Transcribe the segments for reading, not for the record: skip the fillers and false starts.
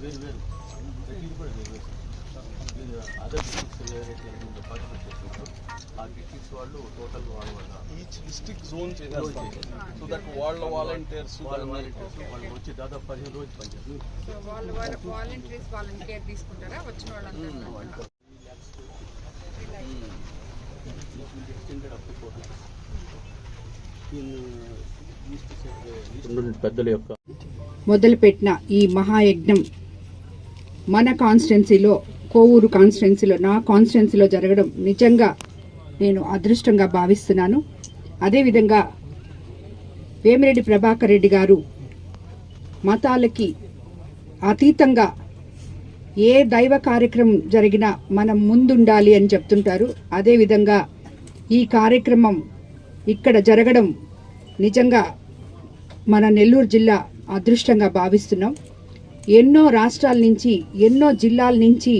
వేరు వేరు ప్రతిదీ కూడా వేరు వేరు అదర్ డిస్ట్రిక్ట్స్ ఆ డిస్ట్రిక్ట్స్ వాళ్ళు టోటల్ వాళ్ళ ఈచ్ డిస్ట్రిక్ట్ జోన్ చేసేస్తాం సో దట్ వాళ్ళ వాలంటీర్స్ వాళ్ళు వచ్చి దాదాపు 15 రోజులు పనిచేస్తారు. వాళ్ళ వాలంటీర్స్ వాళ్ళని కేర్ తీసుకుంటారా వచ్చిన వాళ్ళంతా? పెద్దల యొక్క మొదలుపెట్టిన ఈ మహాయజ్ఞం మన కాన్స్టిట్యున్సీలో, కోవూరు కాన్స్టిట్యున్సీలో, నా కాన్స్టిట్యున్సీలో జరగడం నిజంగా నేను అదృష్టంగా భావిస్తున్నాను. అదేవిధంగా వేమిరెడ్డి ప్రభాకర్ రెడ్డి గారు మతాలకి అతీతంగా ఏ దైవ కార్యక్రమం జరిగినా మనం ముందుండాలి అని చెప్తుంటారు. అదేవిధంగా ఈ కార్యక్రమం ఇక్కడ జరగడం నిజంగా మన నెల్లూరు జిల్లా అదృష్టంగా భావిస్తున్నాం. ఎన్నో రాష్ట్రాల నుంచి, ఎన్నో జిల్లాల నుంచి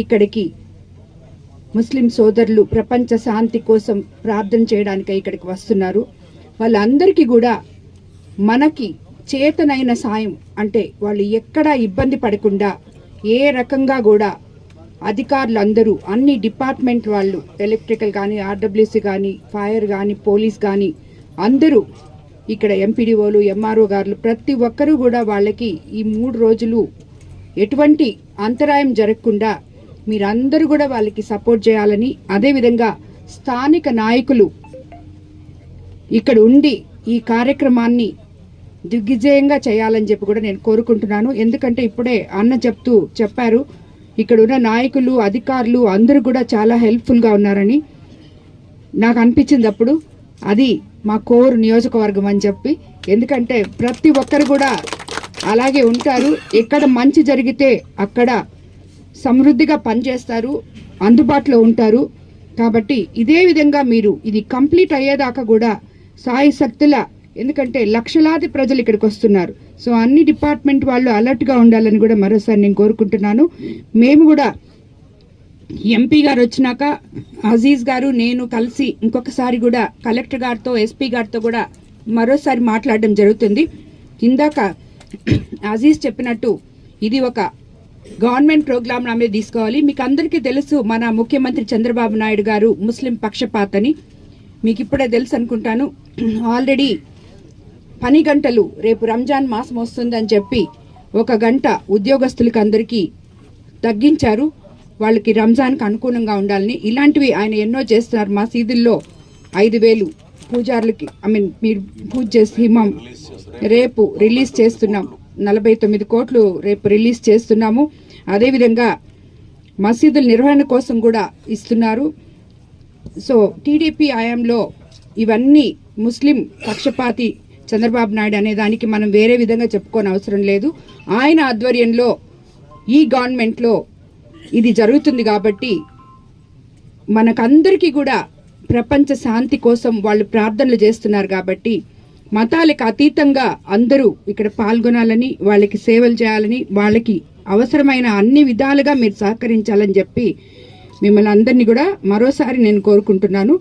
ఇక్కడికి ముస్లిం సోదరులు ప్రపంచ శాంతి కోసం ప్రార్థన చేయడానికి ఇక్కడికి వస్తున్నారు. వాళ్ళందరికీ కూడా మనకి చేతనైన సాయం, అంటే వాళ్ళు ఎక్కడా ఇబ్బంది పడకుండా ఏ రకంగా కూడా అధికారులు అందరూ, అన్ని డిపార్ట్మెంట్ వాళ్ళు, ఎలక్ట్రికల్ కానీ, ఆర్డబ్ల్యూసీ కానీ, ఫైర్ కానీ, పోలీస్ కానీ అందరూ ఇక్కడ ఎంపీడీఓలు, ఎంఆర్ఓ గారు ప్రతి ఒక్కరూ కూడా వాళ్ళకి ఈ 3 రోజులు ఎటువంటి అంతరాయం జరగకుండా మీరందరూ కూడా వాళ్ళకి సపోర్ట్ చేయాలని, అదేవిధంగా స్థానిక నాయకులు ఇక్కడ ఉండి ఈ కార్యక్రమాన్ని దిగ్విజయంగా చేయాలని చెప్పి కూడా నేను కోరుకుంటున్నాను. ఎందుకంటే ఇప్పుడే అన్న చెప్పారు ఇక్కడ ఉన్న నాయకులు, అధికారులు అందరూ కూడా చాలా హెల్ప్ఫుల్గా ఉన్నారని నాకు అనిపించింది. అప్పుడు అది మా కోర్ నియోజకవర్గం అని చెప్పి, ఎందుకంటే ప్రతి ఒక్కరు కూడా అలాగే ఉంటారు. ఎక్కడ మంచి జరిగితే అక్కడ సమృద్ధిగా పనిచేస్తారు, అందుబాటులో ఉంటారు. కాబట్టి ఇదే విధంగా మీరు ఇది కంప్లీట్ అయ్యేదాకా కూడా సాయి శక్తుల, ఎందుకంటే లక్షలాది ప్రజలు ఇక్కడికి వస్తున్నారు. సో అన్ని డిపార్ట్మెంట్ వాళ్ళు అలర్ట్గా ఉండాలని కూడా మరోసారి నేను కోరుకుంటున్నాను. మేము కూడా ఎంపీ గారు వచ్చినాక అజీజ్ గారు, నేను కలిసి ఇంకొకసారి కూడా కలెక్టర్ గారితో, ఎస్పీ గారితో కూడా మరోసారి మాట్లాడడం జరుగుతుంది. ఇందాక అజీజ్ చెప్పినట్టు ఇది ఒక గవర్నమెంట్ ప్రోగ్రామ్ మీద తీసుకోవాలి. మీకు అందరికీ తెలుసు మన ముఖ్యమంత్రి చంద్రబాబు నాయుడు గారు ముస్లిం పక్షపాతని, మీకు ఇప్పుడే తెలుసు అనుకుంటాను. ఆల్రెడీ పని గంటలు రేపు రంజాన్ మాసం వస్తుందని చెప్పి 1 గంట ఉద్యోగస్తులకి అందరికీ తగ్గించారు, వాళ్ళకి రంజాన్కి అనుకూలంగా ఉండాలని. ఇలాంటివి ఆయన ఎన్నో చేస్తున్నారు. మా సీదుల్లో 5,000 పూజారులకి, మీరు పూజ చేసి రేపు రిలీజ్ చేస్తున్నాం. 49 కోట్లు రేపు రిలీజ్ చేస్తున్నాము. అదేవిధంగా మసీదుల నిర్వహణ కోసం కూడా ఇస్తున్నారు. సో టీడీపీ హయాంలో ఇవన్నీ ముస్లిం పక్షపాతి చంద్రబాబు నాయుడు అనే దానికి మనం వేరే విధంగా చెప్పుకోని అవసరం లేదు. ఆయన ఆధ్వర్యంలో ఈ గవర్నమెంట్లో ఇది జరుగుతుంది. కాబట్టి మనకందరికీ కూడా ప్రపంచ శాంతి కోసం వాళ్ళు ప్రార్థనలు చేస్తున్నారు. కాబట్టి మతాలకు అతీతంగా అందరూ ఇక్కడ పాల్గొనాలని, వాళ్ళకి సేవలు చేయాలని, వాళ్ళకి అవసరమైన అన్ని విధాలుగా మీరు సహకరించాలని చెప్పి మిమ్మల్ని అందరినీ కూడా మరోసారి నేను కోరుకుంటున్నాను.